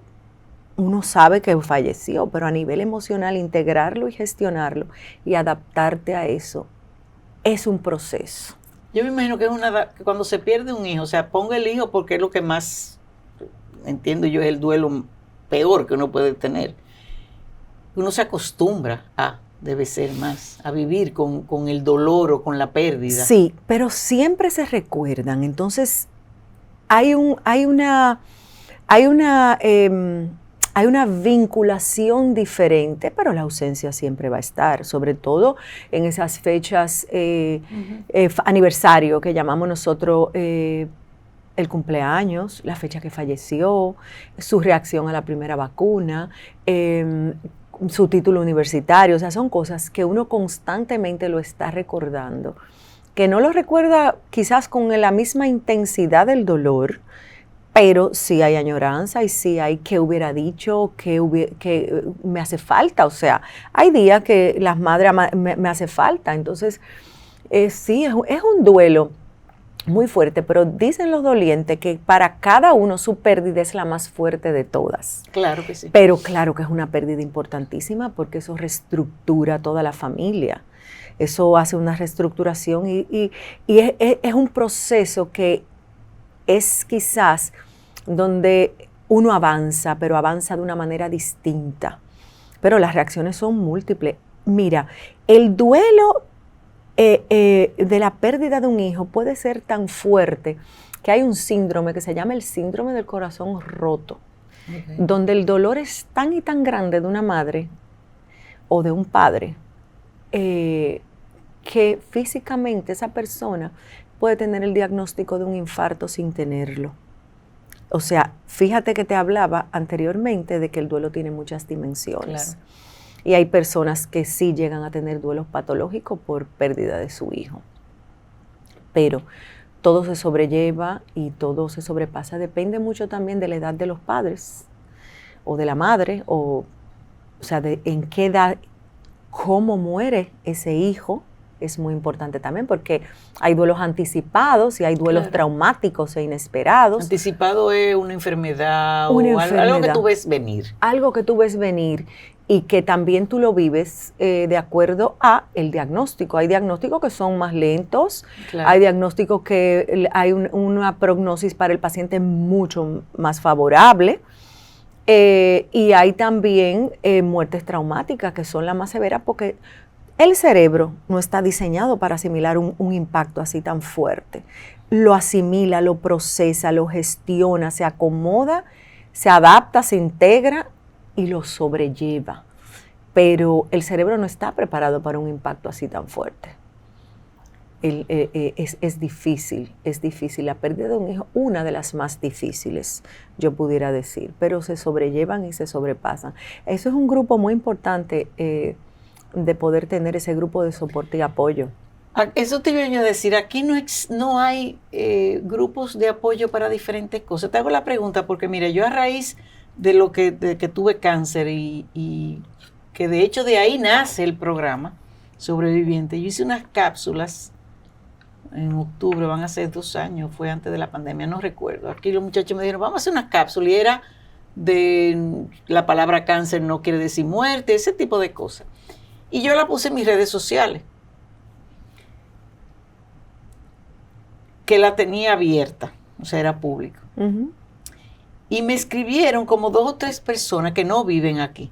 [SPEAKER 2] uno sabe que falleció, pero a nivel emocional integrarlo y gestionarlo y adaptarte a eso es un proceso.
[SPEAKER 1] Yo me imagino que que cuando se pierde un hijo, o sea, ponga el hijo porque es lo que más, entiendo yo, es el duelo peor que uno puede tener. Uno se acostumbra debe ser más, a vivir con el dolor o con la pérdida.
[SPEAKER 2] Sí, pero siempre se recuerdan. Entonces, hay una vinculación diferente, pero la ausencia siempre va a estar, sobre todo en esas fechas aniversario que llamamos nosotros el cumpleaños, la fecha que falleció, su reacción a la primera vacuna, su título universitario. O sea, son cosas que uno constantemente lo está recordando, que no lo recuerda quizás con la misma intensidad del dolor, pero sí hay añoranza y sí hay que hubiera dicho, que me hace falta. O sea, hay días que las madres me hace falta. Entonces, sí, es un duelo muy fuerte, pero dicen los dolientes que para cada uno su pérdida es la más fuerte de todas.
[SPEAKER 1] Claro que sí.
[SPEAKER 2] Pero claro que es una pérdida importantísima porque eso reestructura toda la familia. Eso hace una reestructuración y es un proceso que es quizás donde uno avanza, pero avanza de una manera distinta. Pero las reacciones son múltiples. Mira, el duelo de la pérdida de un hijo puede ser tan fuerte que hay un síndrome que se llama el síndrome del corazón roto, donde el dolor es tan y tan grande de una madre o de un padre que físicamente esa persona puede tener el diagnóstico de un infarto sin tenerlo. O sea, fíjate que te hablaba anteriormente de que el duelo tiene muchas dimensiones. Claro. Y hay personas que sí llegan a tener duelos patológicos por pérdida de su hijo. Pero todo se sobrelleva y todo se sobrepasa. Depende mucho también de la edad de los padres o de la madre, o sea, de en qué edad, cómo muere ese hijo. Es muy importante también porque hay duelos anticipados y hay duelos traumáticos e inesperados.
[SPEAKER 1] Anticipado es una enfermedad algo que tú ves venir.
[SPEAKER 2] Algo que tú ves venir y que también tú lo vives de acuerdo a el diagnóstico. Hay diagnósticos que son más lentos, hay diagnósticos que hay una prognosis para el paciente mucho más favorable. Y hay también muertes traumáticas que son las más severas porque el cerebro no está diseñado para asimilar un impacto así tan fuerte. Lo asimila, lo procesa, lo gestiona, se acomoda, se adapta, se integra y lo sobrelleva. Pero el cerebro no está preparado para un impacto así tan fuerte. Es difícil. La pérdida de un hijo, una de las más difíciles, yo pudiera decir, pero se sobrellevan y se sobrepasan. Eso es un grupo muy importante de poder tener ese grupo de soporte y apoyo.
[SPEAKER 1] Eso te iba a decir, aquí no hay grupos de apoyo para diferentes cosas. Te hago la pregunta porque, mira, yo a raíz de que tuve cáncer y que de hecho de ahí nace el programa Sobreviviente, yo hice unas cápsulas en octubre, van a ser 2 años, fue antes de la pandemia, no recuerdo. Aquí los muchachos me dijeron, vamos a hacer unas cápsulas y era de la palabra cáncer no quiere decir muerte, ese tipo de cosas. Y yo la puse en mis redes sociales, que la tenía abierta, o sea, era público.
[SPEAKER 2] Ujú.
[SPEAKER 1] Y me escribieron como 2 o 3 personas que no viven aquí.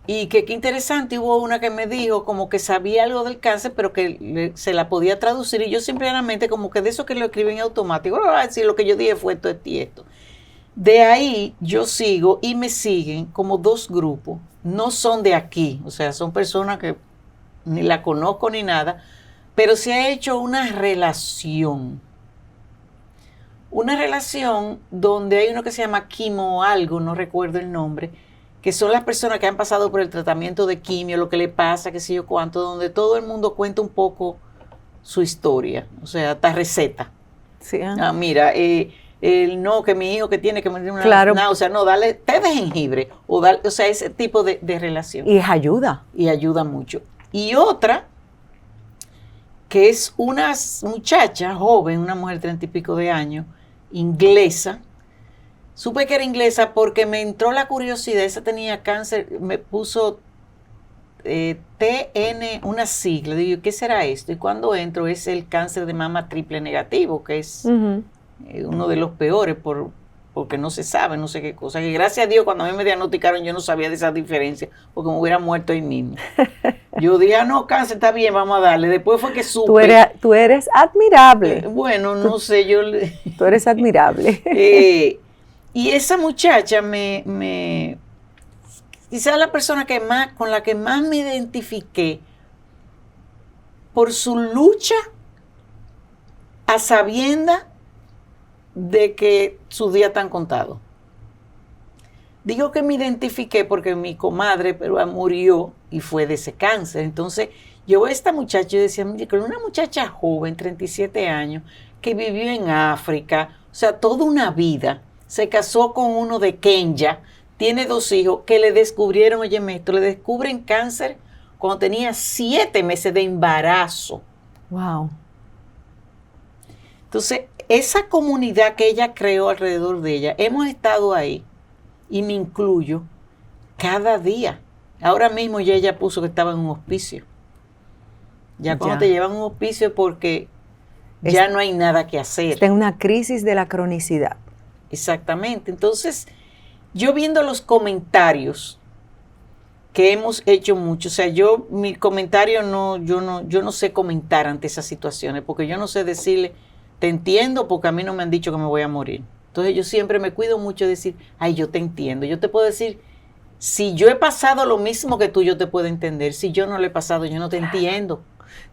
[SPEAKER 1] Y que qué interesante, hubo una que me dijo como que sabía algo del cáncer, pero que se la podía traducir. Y yo simplemente como que de eso que lo escriben automático, si lo que yo dije fue esto, esto y esto. De ahí yo sigo y me siguen como 2 grupos. No son de aquí, o sea, son personas que ni la conozco ni nada, pero se ha hecho una relación. Una relación donde hay uno que se llama quimo algo, no recuerdo el nombre, que son las personas que han pasado por el tratamiento de quimio, lo que le pasa, qué sé yo cuánto, donde todo el mundo cuenta un poco su historia, o sea, hasta receta.
[SPEAKER 2] Sí,
[SPEAKER 1] Mira, no, que mi hijo que tiene que meter una
[SPEAKER 2] claro.
[SPEAKER 1] náusea, no, dale té de jengibre, o sea, ese tipo de relación.
[SPEAKER 2] Y ayuda.
[SPEAKER 1] Y ayuda mucho. Y otra, que es una muchacha joven, una mujer de 30 y pico de años, inglesa. Supe que era inglesa porque me entró la curiosidad. Esa tenía cáncer, me puso TN, una sigla. Digo, ¿qué será esto? Y cuando entro es el cáncer de mama triple negativo, que es uno de los peores porque no se sabe, no sé qué cosa. Que gracias a Dios cuando a mí me diagnosticaron yo no sabía de esa diferencia, porque me hubiera muerto ahí mismo. Yo dije, no, cáncer, está bien, vamos a darle. Después fue que supe.
[SPEAKER 2] Tú eres admirable.
[SPEAKER 1] Bueno, no sé, yo...
[SPEAKER 2] Tú eres admirable.
[SPEAKER 1] Y esa muchacha quizás la persona con la que más me identifiqué por su lucha a sabienda de que sus días están contados. Digo que me identifiqué porque mi comadre murió y fue de ese cáncer. Entonces, yo a esta muchacha, yo decía, mire, que una muchacha joven, 37 años, que vivió en África, o sea, toda una vida, se casó con uno de Kenya, tiene 2 hijos, que le descubrieron, oye, esto, le descubren cáncer cuando tenía 7 meses de embarazo.
[SPEAKER 2] Wow.
[SPEAKER 1] Entonces, esa comunidad que ella creó alrededor de ella, hemos estado ahí, y me incluyo, cada día. Ahora mismo ya ella puso que estaba en un hospicio. Ya cuando te llevan a un hospicio porque ya no hay nada que hacer.
[SPEAKER 2] Está en una crisis de la cronicidad.
[SPEAKER 1] Exactamente. Entonces, yo viendo los comentarios que hemos hecho mucho, o sea, mi comentario yo no sé comentar ante esas situaciones, porque yo no sé decirle, te entiendo, porque a mí no me han dicho que me voy a morir. Entonces yo siempre me cuido mucho de decir, ay, yo te entiendo. Yo te puedo decir, si yo he pasado lo mismo que tú, yo te puedo entender. Si yo no lo he pasado, yo no te entiendo.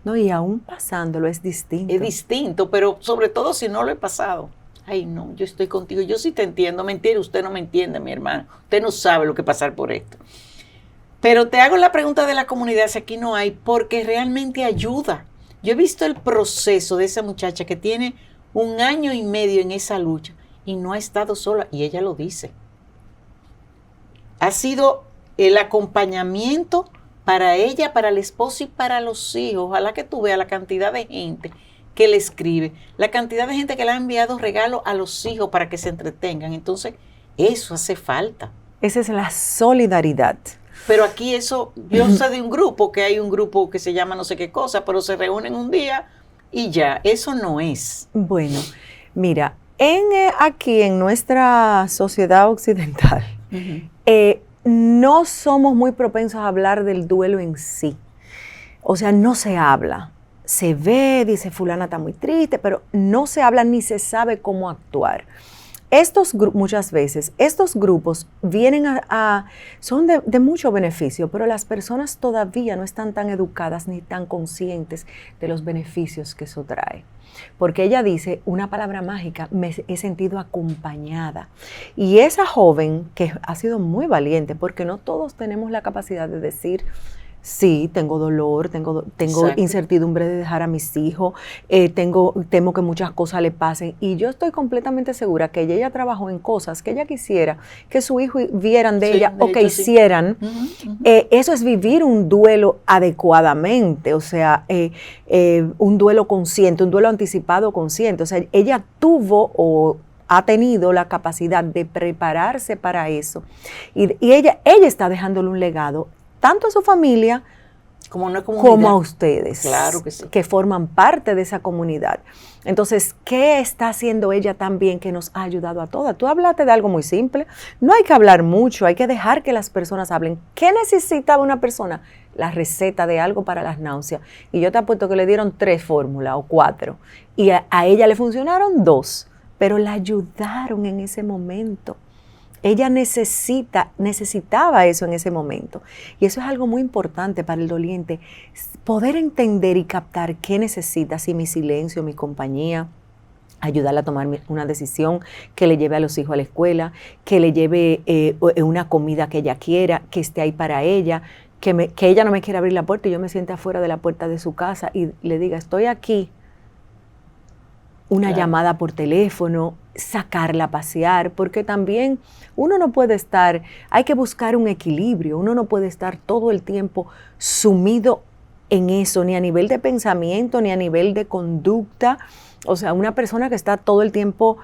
[SPEAKER 2] No, y aún pasándolo es distinto.
[SPEAKER 1] Es distinto, pero sobre todo si no lo he pasado. Ay, no, yo estoy contigo, yo sí te entiendo. Mentira, usted no me entiende, mi hermano. Usted no sabe lo que pasar por esto. Pero te hago la pregunta de la comunidad, si aquí no hay, porque realmente ayuda. Yo he visto el proceso de esa muchacha que tiene 1 año y medio en esa lucha y no ha estado sola, y ella lo dice. Ha sido el acompañamiento para ella, para el esposo y para los hijos. Ojalá que tú veas la cantidad de gente que le escribe, la cantidad de gente que le ha enviado regalos a los hijos para que se entretengan. Entonces, eso hace falta.
[SPEAKER 2] Esa es la solidaridad.
[SPEAKER 1] Pero aquí yo sé de un grupo, que hay un grupo que se llama no sé qué cosa, pero se reúnen un día y ya, eso no es.
[SPEAKER 2] Bueno, mira, aquí en nuestra sociedad occidental, no somos muy propensos a hablar del duelo en sí. O sea, no se habla. Se ve, dice fulana está muy triste, pero no se habla ni se sabe cómo actuar. Muchas veces, estos grupos vienen son de mucho beneficio, pero las personas todavía no están tan educadas ni tan conscientes de los beneficios que eso trae. Porque ella dice una palabra mágica, me he sentido acompañada. Y esa joven que ha sido muy valiente, porque no todos tenemos la capacidad de decir, sí, tengo dolor, tengo incertidumbre de dejar a mis hijos, temo que muchas cosas le pasen. Y yo estoy completamente segura que ella trabajó en cosas que ella quisiera que su hijo vieran de ella o que hicieran. Eso es vivir un duelo adecuadamente, o sea, un duelo consciente, un duelo anticipado consciente. O sea, ella tuvo o ha tenido la capacidad de prepararse para eso. Y ella está dejándole un legado tanto a su familia
[SPEAKER 1] como una comunidad,
[SPEAKER 2] como a ustedes,
[SPEAKER 1] claro que sí,
[SPEAKER 2] que forman parte de esa comunidad. Entonces, ¿qué está haciendo ella también que nos ha ayudado a todas? Tú hablaste de algo muy simple, no hay que hablar mucho, hay que dejar que las personas hablen. ¿Qué necesitaba una persona? La receta de algo para las náuseas. Y yo te apuesto que le dieron 3 fórmulas o 4, y a ella le funcionaron 2, pero la ayudaron en ese momento. Ella necesitaba eso en ese momento. Y eso es algo muy importante para el doliente, poder entender y captar qué necesita, si mi silencio, mi compañía, ayudarla a tomar una decisión, que le lleve a los hijos a la escuela, que le lleve una comida que ella quiera, que esté ahí para ella, que ella no me quiera abrir la puerta y yo me siente afuera de la puerta de su casa y le diga, estoy aquí. Una llamada por teléfono, sacarla a pasear, porque también uno no puede estar, hay que buscar un equilibrio, uno no puede estar todo el tiempo sumido en eso, ni a nivel de pensamiento, ni a nivel de conducta. O sea, una persona que está todo el tiempo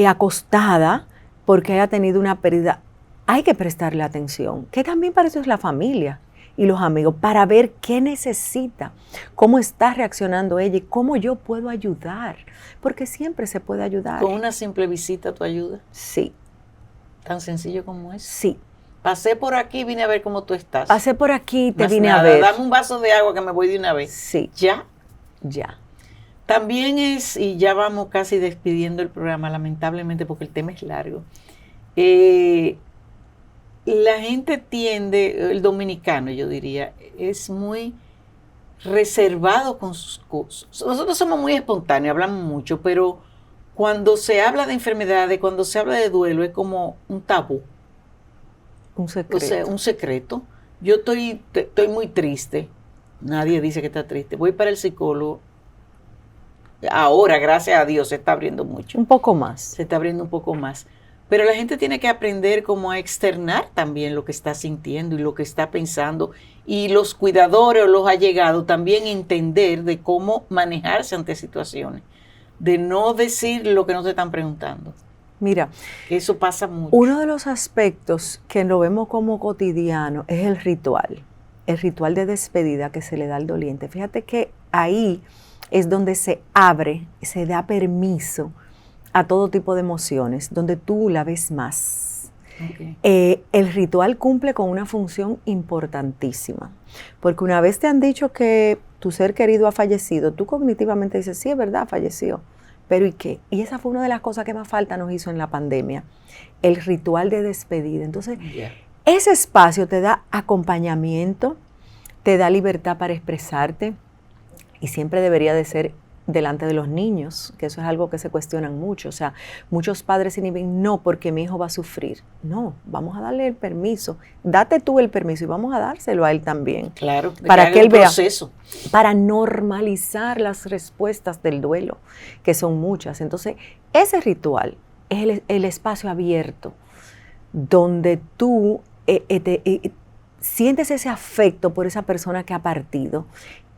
[SPEAKER 2] acostada porque haya tenido una pérdida, hay que prestarle atención, que también para eso es la familia y los amigos, para ver qué necesita, cómo está reaccionando ella y cómo yo puedo ayudar, porque siempre se puede ayudar.
[SPEAKER 1] ¿Con una simple visita tu ayuda?
[SPEAKER 2] Sí.
[SPEAKER 1] ¿Tan sencillo como es?
[SPEAKER 2] Sí.
[SPEAKER 1] Pasé por aquí, vine a ver cómo tú estás.
[SPEAKER 2] Pasé por aquí, te
[SPEAKER 1] Más
[SPEAKER 2] vine
[SPEAKER 1] nada,
[SPEAKER 2] a ver.
[SPEAKER 1] Dame un vaso de agua que me voy de una vez.
[SPEAKER 2] Sí.
[SPEAKER 1] ¿Ya?
[SPEAKER 2] Ya.
[SPEAKER 1] También es, y ya vamos casi despidiendo el programa, lamentablemente, porque el tema es largo. La gente tiende, el dominicano yo diría, es muy reservado con sus cosas. Nosotros somos muy espontáneos, hablamos mucho, pero cuando se habla de enfermedades, cuando se habla de duelo, es como un tabú.
[SPEAKER 2] Un secreto.
[SPEAKER 1] O sea, un secreto. Yo estoy muy triste. Nadie dice que está triste. Voy para el psicólogo. Ahora, gracias a Dios, se está abriendo mucho.
[SPEAKER 2] Un poco más.
[SPEAKER 1] Se está abriendo un poco más. Pero la gente tiene que aprender cómo a externar también lo que está sintiendo y lo que está pensando. Y los cuidadores o los allegados también entender de cómo manejarse ante situaciones. De no decir lo que no te están preguntando.
[SPEAKER 2] Mira,
[SPEAKER 1] eso pasa mucho.
[SPEAKER 2] Uno de los aspectos que lo vemos como cotidiano es el ritual de despedida que se le da al doliente. Fíjate que ahí es donde se abre, se da permiso a todo tipo de emociones, donde tú la ves más.
[SPEAKER 1] Okay.
[SPEAKER 2] El ritual cumple con una función importantísima, porque una vez te han dicho que tu ser querido ha fallecido, tú cognitivamente dices, sí, es verdad, falleció, pero ¿y qué? Y esa fue una de las cosas que más falta nos hizo en la pandemia, el ritual de despedida. Entonces, ese espacio te da acompañamiento, te da libertad para expresarte, y siempre debería de ser delante de los niños, que eso es algo que se cuestionan mucho. O sea, muchos padres inhiben, no, porque mi hijo va a sufrir. No, vamos a darle el permiso. Date tú el permiso y vamos a dárselo a él también.
[SPEAKER 1] Claro,
[SPEAKER 2] para que él vea,
[SPEAKER 1] proceso.
[SPEAKER 2] Para normalizar las respuestas del duelo, que son muchas. Entonces, ese ritual es el espacio abierto donde tú sientes ese afecto por esa persona que ha partido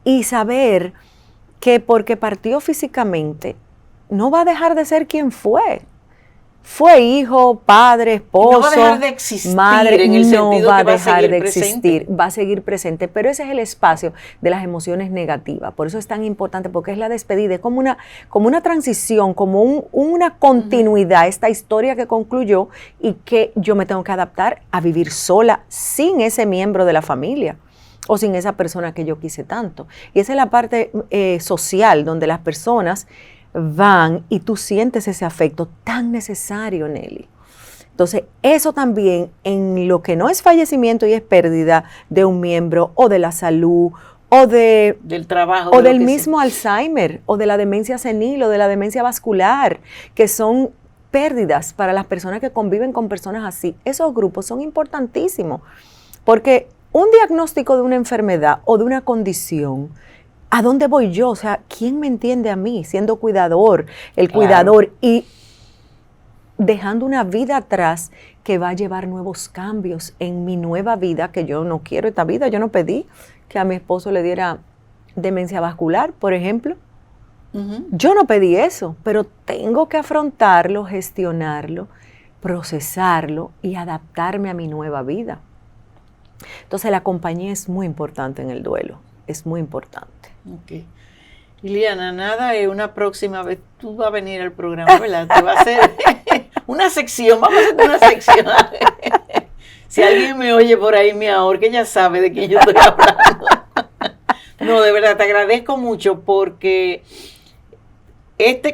[SPEAKER 2] y saber que porque partió físicamente, no va a dejar de ser quien fue. Fue hijo, padre, esposo,
[SPEAKER 1] no va a dejar de existir,
[SPEAKER 2] madre,
[SPEAKER 1] en el
[SPEAKER 2] no
[SPEAKER 1] sentido
[SPEAKER 2] va a
[SPEAKER 1] que
[SPEAKER 2] dejar de
[SPEAKER 1] presente.
[SPEAKER 2] existir, va a seguir presente, pero ese es el espacio de las emociones negativas. Por eso es tan importante, porque es la despedida, es como una transición, como una continuidad, esta historia que concluyó y que yo me tengo que adaptar a vivir sola, sin ese miembro de la familia o sin esa persona que yo quise tanto. Y esa es la parte social, donde las personas van y tú sientes ese afecto tan necesario, Nelly. Entonces, eso también en lo que no es fallecimiento y es pérdida de un miembro o de la salud o
[SPEAKER 1] del trabajo.
[SPEAKER 2] O del mismo Alzheimer o de la demencia senil o de la demencia vascular, que son pérdidas para las personas que conviven con personas así. Esos grupos son importantísimos porque un diagnóstico de una enfermedad o de una condición, ¿a dónde voy yo? O sea, ¿quién me entiende a mí siendo cuidador, el cuidador y dejando una vida atrás que va a llevar nuevos cambios en mi nueva vida, que yo no quiero esta vida? Yo no pedí que a mi esposo le diera demencia vascular, por ejemplo. Yo no pedí eso, pero tengo que afrontarlo, gestionarlo, procesarlo y adaptarme a mi nueva vida. Entonces la compañía es muy importante en el duelo, es muy importante.
[SPEAKER 1] Ok. Liliana, nada, una próxima vez tú vas a venir al programa, ¿verdad? Te va a hacer una sección, vamos a hacer una sección. Si alguien me oye por ahí, mi amor, que ya sabe de quién yo estoy hablando. No, de verdad, te agradezco mucho porque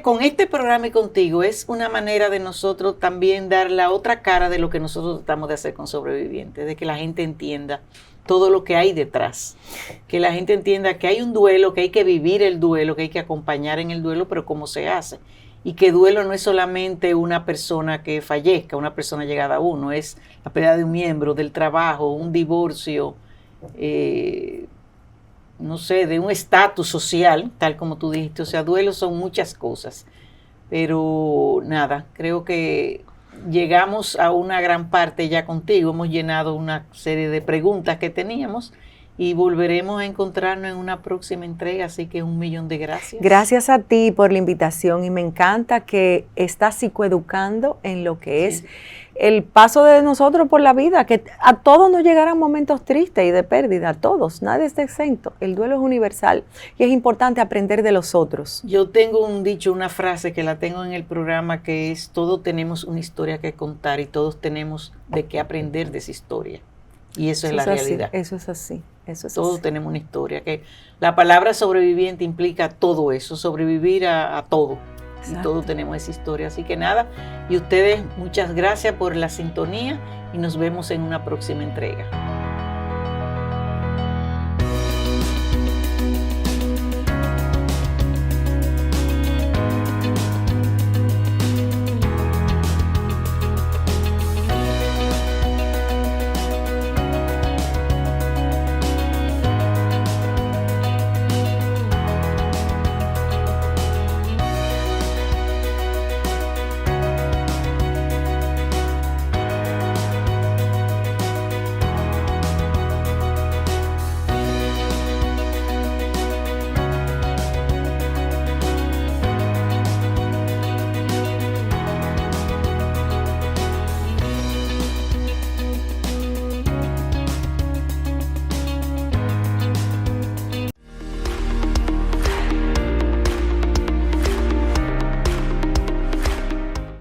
[SPEAKER 1] con este programa y contigo es una manera de nosotros también dar la otra cara de lo que nosotros tratamos de hacer con Sobrevivientes, de que la gente entienda todo lo que hay detrás, que la gente entienda que hay un duelo, que hay que vivir el duelo, que hay que acompañar en el duelo, pero cómo se hace. Y que duelo no es solamente una persona que fallezca, una persona llegada a uno, es la pérdida de un miembro, del trabajo, un divorcio, no sé, de un estatus social, tal como tú dijiste. O sea, duelos son muchas cosas. Pero nada, creo que llegamos a una gran parte ya contigo. Hemos llenado una serie de preguntas que teníamos y volveremos a encontrarnos en una próxima entrega. Así que 1.000.000 de gracias.
[SPEAKER 2] Gracias a ti por la invitación y me encanta que estás psicoeducando en lo que es el paso de nosotros por la vida, que a todos nos llegarán momentos tristes y de pérdida, a todos, nadie está exento. El duelo es universal y es importante aprender de los otros.
[SPEAKER 1] Yo tengo un dicho, una frase que la tengo en el programa, que es: todos tenemos una historia que contar y todos tenemos de qué aprender de esa historia. Y eso es la realidad.
[SPEAKER 2] Eso es así.
[SPEAKER 1] Todos tenemos una historia. Que la palabra sobreviviente implica todo eso, sobrevivir a todo. Exacto. Y todos tenemos esa historia. Así que nada, y ustedes, muchas gracias por la sintonía y nos vemos en una próxima entrega.